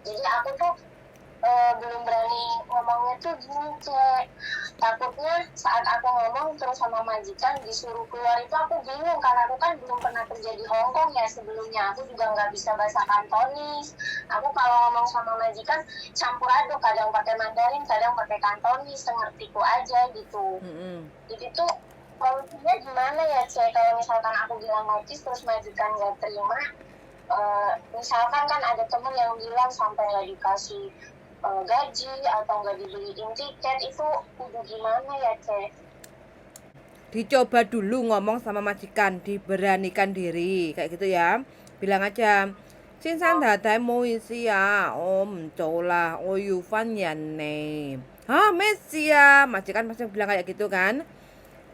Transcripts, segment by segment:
Jadi aku tuh belum berani ngomongnya tuh gini, Cek. Takutnya saat aku ngomong terus sama majikan disuruh keluar itu aku bingung, karena aku kan belum pernah kerja di Hong Kong ya sebelumnya. Aku juga nggak bisa bahasa Kantonis. Aku kalau ngomong sama majikan campur aduk, kadang pakai Mandarin, kadang pakai Kantonis, sengertiku aja gitu. Jadi tuh solusinya gimana ya, Cek? Kalau misalkan aku bilang notis terus majikan nggak terima, misalkan kan ada temen yang bilang sampai nggak dikasih gaji atau nggak dibeliin tiket, itu udah gimana ya, Cek? Dicoba dulu ngomong sama majikan, diberanikan diri kayak gitu ya. Bilang aja, Xin san tatai mo isi ya, om cola, o yu fan yan ne. Hah, Messi ya. Majikan pasti bilang kayak gitu kan.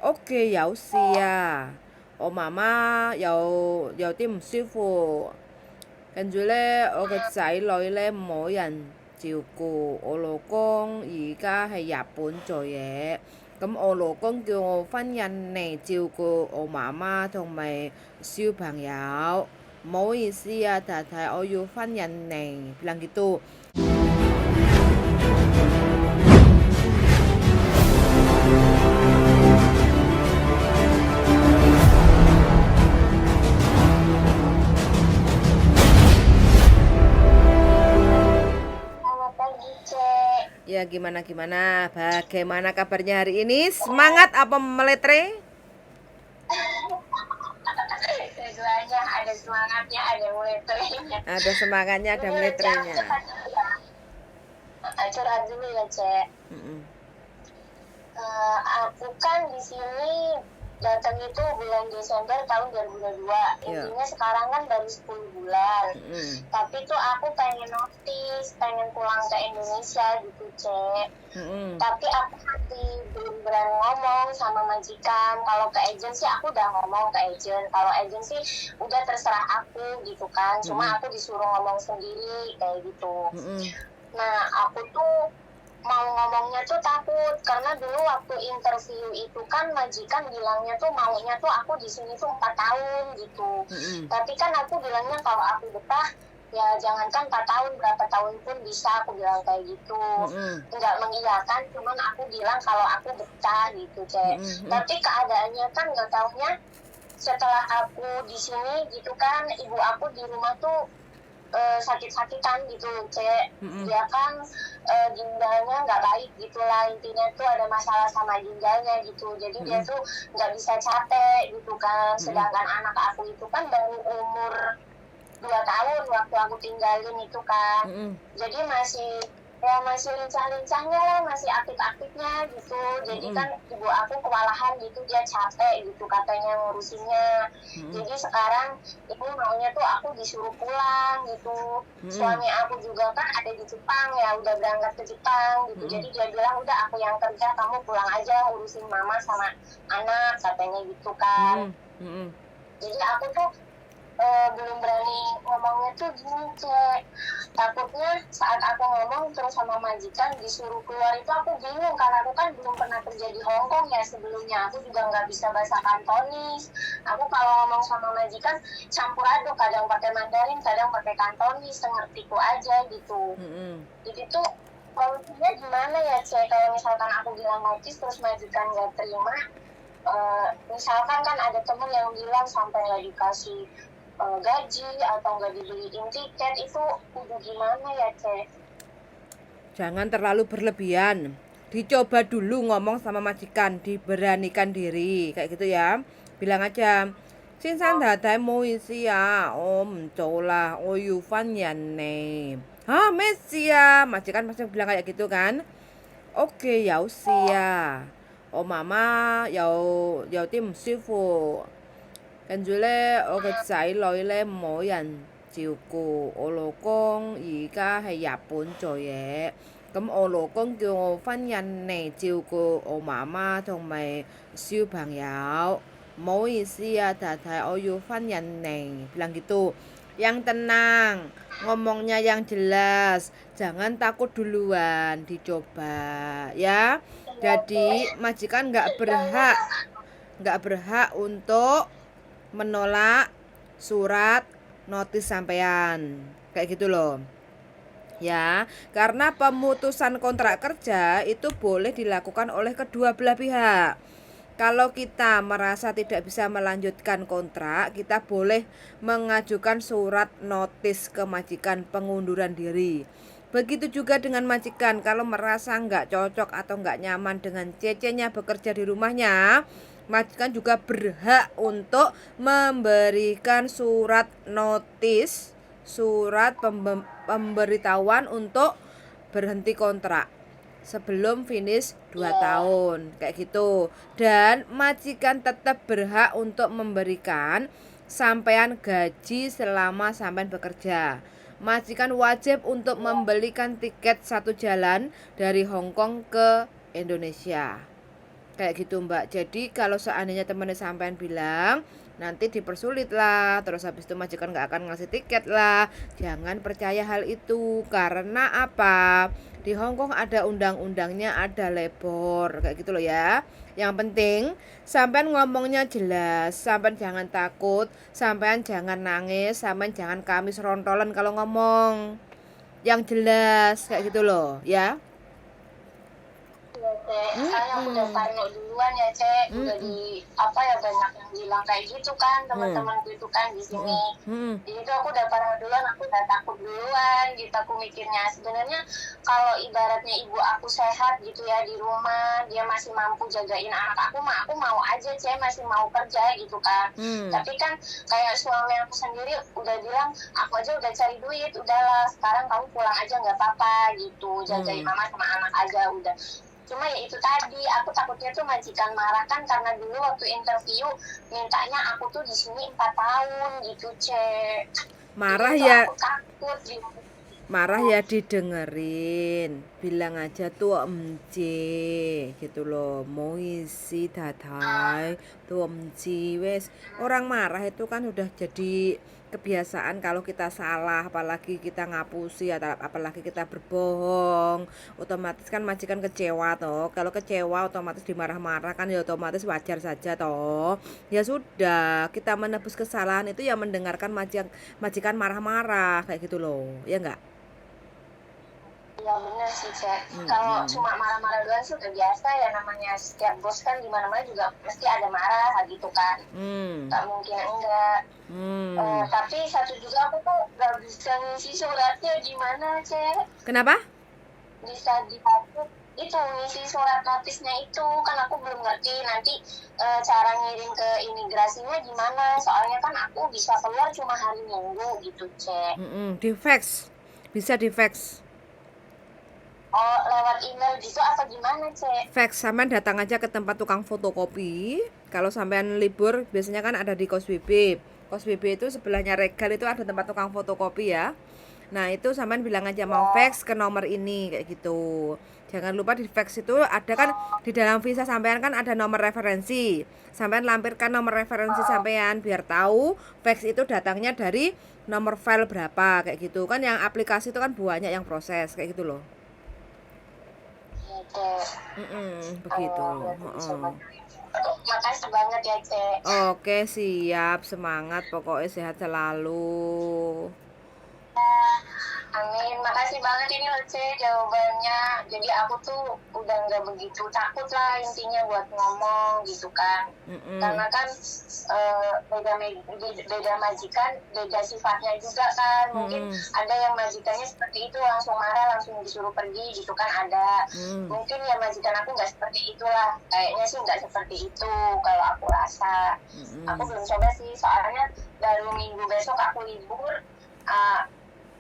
Oke, yau sia. O mama, yau tim sifu. Kan jule, o cái仔女咧冇人照顧，我老公而家喺日本做嘢，咁我老公叫我翻印尼照顧我媽媽同埋小朋友。唔好意思啊，太太，我要翻印尼，bilang gitu. Selamat pagi, Cek. Ya gimana, bagaimana kabarnya hari ini? Semangat apa meletre? Keduanya ada semangatnya, ada meletrenya. Ada semangatnya, ada meletrenya. Curhat dulu ya, Cek. Aku kan di sini datang itu bulan Desember tahun 2022. Intinya sekarang kan baru 10 bulan. Tapi tuh aku pengen notis, pengen pulang ke Indonesia gitu, Cek. Tapi aku masih belum berani ngomong sama majikan. Kalau ke agensi aku udah ngomong ke agent. Kalau agensi udah terserah aku gitu kan. Cuma aku disuruh ngomong sendiri kayak gitu. Nah, aku tuh mau ngomongnya tuh takut, karena dulu waktu interview itu kan majikan bilangnya tuh maunya tuh aku di sini tuh 4 tahun gitu. Tapi kan aku bilangnya kalau aku betah ya jangankan 4 tahun, berapa tahun pun bisa, aku bilang kayak gitu. Nggak mengiyakan, cuman aku bilang kalau aku betah gitu, Cek. Tapi keadaannya kan nggak taunya setelah aku di sini gitu kan, ibu aku di rumah tuh sakit-sakitan gitu, Cek. Dia kan ginjalnya nggak baik gitulah, intinya tuh ada masalah sama ginjalnya gitu. Jadi dia tuh nggak bisa capek gitu kan. Sedangkan anak aku itu kan baru umur 2 tahun waktu aku tinggalin itu kan. Jadi masih lincah-lincahnya lah, masih aktif-aktifnya gitu. Jadi kan ibu aku kewalahan gitu, dia capek gitu katanya ngurusinnya. Jadi sekarang ibu maunya tuh aku disuruh pulang gitu. Suami aku juga kan ada di Jepang ya, udah berangkat ke Jepang gitu. Jadi dia bilang udah aku yang kerja, kamu pulang aja urusin mama sama anak, katanya gitu kan. Jadi aku tuh belum berani ngomongnya tuh gini, Cek. Takutnya saat aku ngomong terus sama majikan disuruh keluar itu aku bingung, karena aku kan belum pernah kerja di Hong Kong ya sebelumnya. Aku juga nggak bisa bahasa Kantonis. Aku kalau ngomong sama majikan campur aduk, kadang pakai Mandarin, kadang pakai Kantonis, sengertiku aja gitu. Jadi tuh solusinya gimana ya, Cek? Kalau misalkan aku bilang notis terus majikan nggak terima, misalkan kan ada temen yang bilang sampai nggak dikasih gaji atau nggak dibeliin tiket, itu udah gimana ya, Cek? Jangan terlalu berlebihan. Dicoba dulu ngomong sama majikan, diberanikan diri kayak gitu ya. Bilang aja, Xin san tatai mo isi ya, om cola, o yu fan yan ne. Hah, Messi ya. Majikan pasti bilang kayak gitu kan. Oke, yau sia. O mama, yau tim sifu. Kan jule, o cái仔女咧冇人照顧，我老公而家喺日本做嘢，咁我老公叫我翻印尼照顧我媽媽同埋小朋友。唔好意思啊，太太，我要翻印尼，bilang gitu. Yang tenang, ngomongnya yang jelas, jangan takut duluan, dicoba ya. Jadi majikan nggak berhak untuk menolak surat notis sampean kayak gitu loh Ya, karena pemutusan kontrak kerja itu boleh dilakukan oleh kedua belah pihak. Kalau kita merasa tidak bisa melanjutkan kontrak, kita boleh mengajukan surat notis ke majikan pengunduran diri. Begitu juga dengan majikan, kalau merasa nggak cocok atau nggak nyaman dengan cece-nya bekerja di rumahnya, majikan juga berhak untuk memberikan surat notis, surat pemberitahuan untuk berhenti kontrak sebelum finish 2 tahun kayak gitu. Dan majikan tetap berhak untuk memberikan sampean gaji selama sampean bekerja. Majikan wajib untuk membelikan tiket satu jalan dari Hong Kong ke Indonesia. Kayak gitu Mbak. Jadi kalau seandainya temannya sampean bilang nanti dipersulit lah, terus habis itu majikan nggak akan ngasih tiket lah, jangan percaya hal itu. Karena apa? Di Hong Kong ada undang-undangnya, ada labor kayak gitu loh ya. Yang penting sampean ngomongnya jelas, sampean jangan takut, sampean jangan nangis, sampean jangan kamis rontolan kalau ngomong. Yang jelas kayak gitu loh ya. Soalnya aku udah parno duluan ya Cek, udah di apa ya banyak yang bilang kayak gitu kan teman-temanku itu kan di sini. Jadi itu aku udah parno duluan, aku udah takut duluan gitu. Aku mikirnya sebenarnya kalau ibaratnya ibu aku sehat gitu ya di rumah, dia masih mampu jagain anak aku mau aja Cek, masih mau kerja gitu kan. Tapi kan kayak suami aku sendiri udah bilang, aku aja udah cari duit, udahlah sekarang kamu pulang aja nggak apa-apa gitu, jagain mama sama anak aja udah. Cuma ya itu tadi, aku takutnya tuh majikan marah kan, karena dulu waktu interview mintanya aku tuh di sini 4 tahun gitu Cek. Marah jadi ya. aku takut gitu. Marah ya didengerin, bilang aja tuh emci gitu loh, mau isi datai tuh emci wes. Orang marah itu kan udah jadi kebiasaan. Kalau kita salah, apalagi kita ngapusi atau apalagi kita berbohong, otomatis kan majikan kecewa toh. Kalau kecewa otomatis dimarah-marah kan, ya otomatis wajar saja toh. Ya sudah, kita menebus kesalahan itu ya mendengarkan majikan marah-marah kayak gitu loh, ya enggak? Ya bener sih Cek, kalau cuma marah-marah doang sih udah biasa ya, namanya setiap bos kan di mana-mana juga mesti ada marah gitu kan. Gak mungkin enggak. Tapi satu juga aku tuh gak bisa ngisi suratnya gimana Cek. Kenapa? Bisa dihapus itu, ngisi surat notisnya itu kan aku belum ngerti nanti cara ngirim ke imigrasinya gimana, soalnya kan aku bisa keluar cuma hari Minggu gitu Cek. Di fax, bisa di fax. Oh, lewat email gitu apa gimana Cek? Fax, sampean datang aja ke tempat tukang fotokopi. Kalau sampean libur biasanya kan ada di Kos BB. Kos BB itu sebelahnya Regal itu ada tempat tukang fotokopi ya. Nah itu sampean bilang aja mau fax ke nomor ini kayak gitu. Jangan lupa di fax itu ada kan di dalam visa sampean kan ada nomor referensi. Sampean lampirkan nomor referensi sampean biar tahu fax itu datangnya dari nomor file berapa kayak gitu. Kan yang aplikasi itu kan banyak yang proses kayak gitu loh. Begitu. Makasih banget ya Cek. Oke siap, semangat pokoknya, sehat selalu. Amin, makasih banget ini loh Cek jawabannya. Jadi aku tuh udah nggak begitu takut lah intinya buat ngomong gitu kan. Karena kan beda majikan, beda sifatnya juga kan. Mungkin ada yang majikannya seperti itu langsung marah, langsung disuruh pergi gitu kan ada. Mungkin ya majikan aku nggak seperti itulah. Kayaknya sih nggak seperti itu kalau aku rasa. Aku belum coba sih, soalnya baru minggu besok aku libur.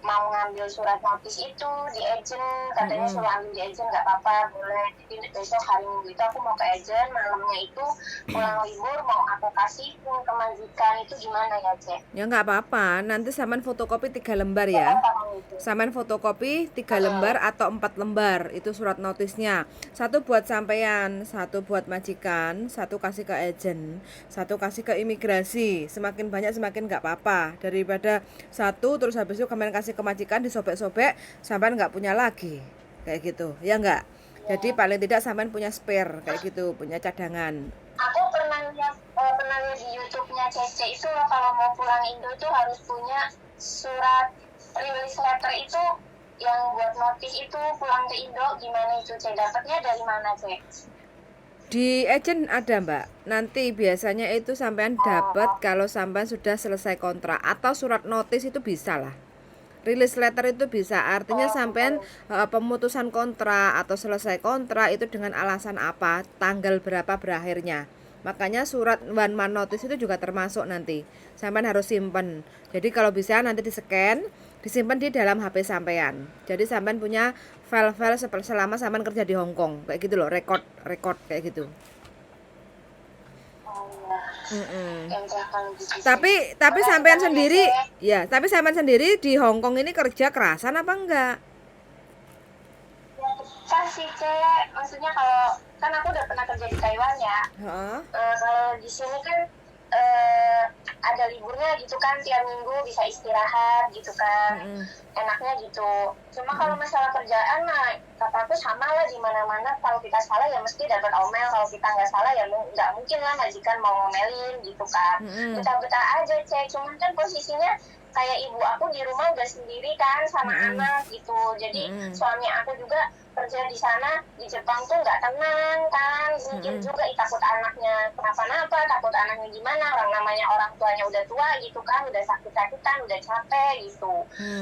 Mau ngambil surat notis itu di agent, katanya suruh ambil di agent nggak apa-apa, boleh. Jadi besok hari Minggu itu aku mau ke agent, malamnya itu pulang libur mau aku kasih ke majikan, itu gimana ya Cek? Ya nggak apa-apa, nanti sampean fotokopi 3 lembar ya. Sampean fotokopi 3 lembar atau 4 lembar itu surat notisnya. Satu buat sampean, satu buat majikan, satu kasih ke agent, satu kasih ke imigrasi. Semakin banyak semakin nggak apa-apa, daripada satu terus habis itu kemarin kasih ke majikan disobek-sobek sampean nggak punya lagi kayak gitu ya nggak. Jadi paling tidak sampean punya spare kayak gitu, punya cadangan. Aku pernah lihat di YouTube-nya Cece itu kalau mau pulang Indo itu harus punya surat release letter itu yang buat notis itu pulang ke Indo gimana itu Cek? Dapatnya dari mana Cek? Di agent ada Mbak. Nanti biasanya itu sampean dapat kalau sampean sudah selesai kontrak atau surat notis itu bisa lah. Release letter itu bisa, artinya sampean pemutusan kontrak atau selesai kontrak itu dengan alasan apa, tanggal berapa berakhirnya. Makanya surat one man notice itu juga termasuk nanti. Sampean harus simpen. Jadi kalau bisa nanti di-scan, disimpan di dalam HP sampean. Jadi sampean punya file-file selama sampean kerja di Hong Kong, kayak gitu loh, record kayak gitu. Tapi sampean sendiri ya, tapi sampean sendiri di Hong Kong ini kerja kerasan apa enggak? Ya betah sih Cek, maksudnya kalau kan aku udah pernah kerja di Taiwan ya. Kalau di sini kan ada liburnya gitu kan, tiap minggu bisa istirahat gitu kan, enaknya gitu. Cuma kalau masalah kerjaan mah kataku sama lah di mana-mana, kalau kita salah ya mesti dapat omel, kalau kita nggak salah ya nggak mungkin lah majikan mau ngomelin gitu kan. Betah-betah aja Cek, cuman kan posisinya kayak ibu aku di rumah udah sendiri kan sama anak gitu, jadi suami aku juga kerja di sana di Jepang tuh nggak tenang kan, mungkin juga takut anaknya kenapa-napa, takut anaknya gimana, orang namanya orang tuanya udah tua gitu kan, udah sakit-sakitan, udah capek gitu.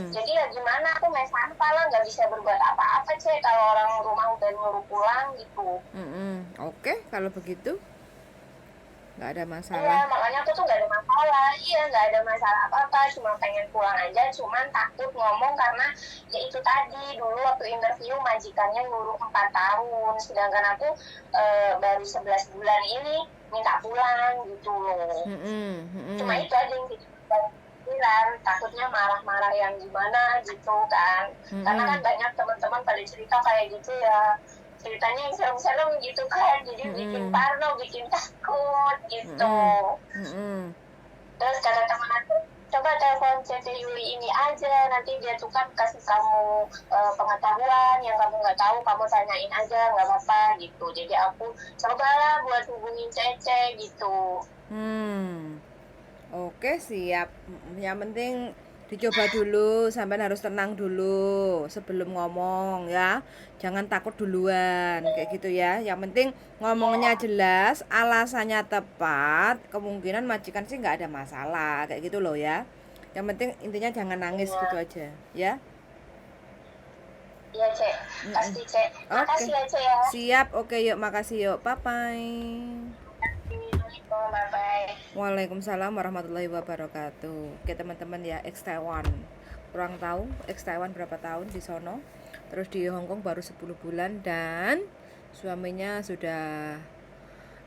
Jadi ya gimana, aku main sampah lah, nggak bisa berbuat apa-apa Cek kalau orang rumah udah nyuruh pulang gitu. Oke, kalau begitu nggak ada masalah. Iya, makanya aku tuh nggak ada masalah. Iya, nggak ada masalah apa-apa, cuma pengen pulang aja, cuman takut ngomong karena ya itu tadi, dulu waktu interview majikannya nyuruh 4 tahun, sedangkan aku baru 11 bulan ini minta pulang gitu loh. Cuma itu aja yang pikiran, takutnya marah-marah yang gimana gitu kan. Karena kan banyak teman-teman pada cerita kayak gitu ya, ceritanya yang serem-serem gitu kan, jadi bikin parno, bikin takut gitu. Terus kata teman aku, coba telepon CT Yuli ini aja, nanti dia tuh kan kasih kamu pengetahuan yang kamu nggak tahu, kamu tanyain aja, nggak apa-apa gitu. Jadi aku cobalah buat hubungin Cece gitu. Oke, siap. Yang penting dicoba dulu, sampai harus tenang dulu sebelum ngomong ya. Jangan takut duluan, kayak gitu ya. Yang penting ngomongnya jelas, alasannya tepat, kemungkinan majikan sih nggak ada masalah, kayak gitu loh ya. Yang penting intinya jangan nangis gitu aja, ya. Iya Cek, pasti Cek. Makasih ya Cek ya. Siap, oke yuk, makasih yuk, bye-bye. Bye-bye. Waalaikumsalam warahmatullahi wabarakatuh. Oke teman-teman ya, ex Taiwan. Kurang tahu ex Taiwan berapa tahun di sono. Terus di Hong Kong baru 10 bulan dan suaminya sudah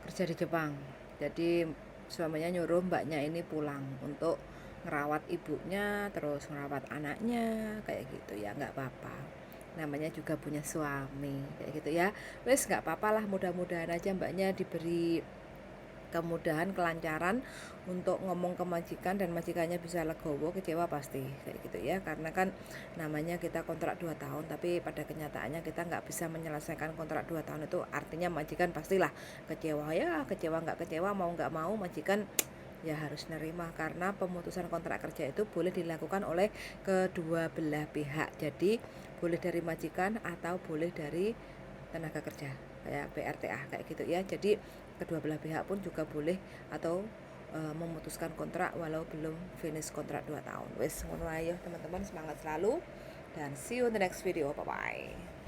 kerja di Jepang. Jadi suaminya nyuruh mbaknya ini pulang untuk ngerawat ibunya, terus ngerawat anaknya, kayak gitu ya, nggak apa-apa. Namanya juga punya suami, kayak gitu ya. Wes nggak apa-apa lah, mudah-mudahan aja mbaknya diberi kemudahan, kelancaran untuk ngomong ke majikan dan majikannya bisa legowo. Kecewa pasti kayak gitu ya, karena kan namanya kita kontrak 2 tahun tapi pada kenyataannya kita nggak bisa menyelesaikan kontrak 2 tahun, itu artinya majikan pastilah kecewa ya. Kecewa nggak kecewa, mau nggak mau majikan ya harus nerima, karena pemutusan kontrak kerja itu boleh dilakukan oleh kedua belah pihak. Jadi boleh dari majikan atau boleh dari tenaga kerja kayak PRTA kayak gitu ya. Jadi kedua belah pihak pun juga boleh atau memutuskan kontrak walau belum finish kontrak 2 tahun. Wes ngono ayo teman-teman, semangat selalu dan see you in the next video. Bye bye.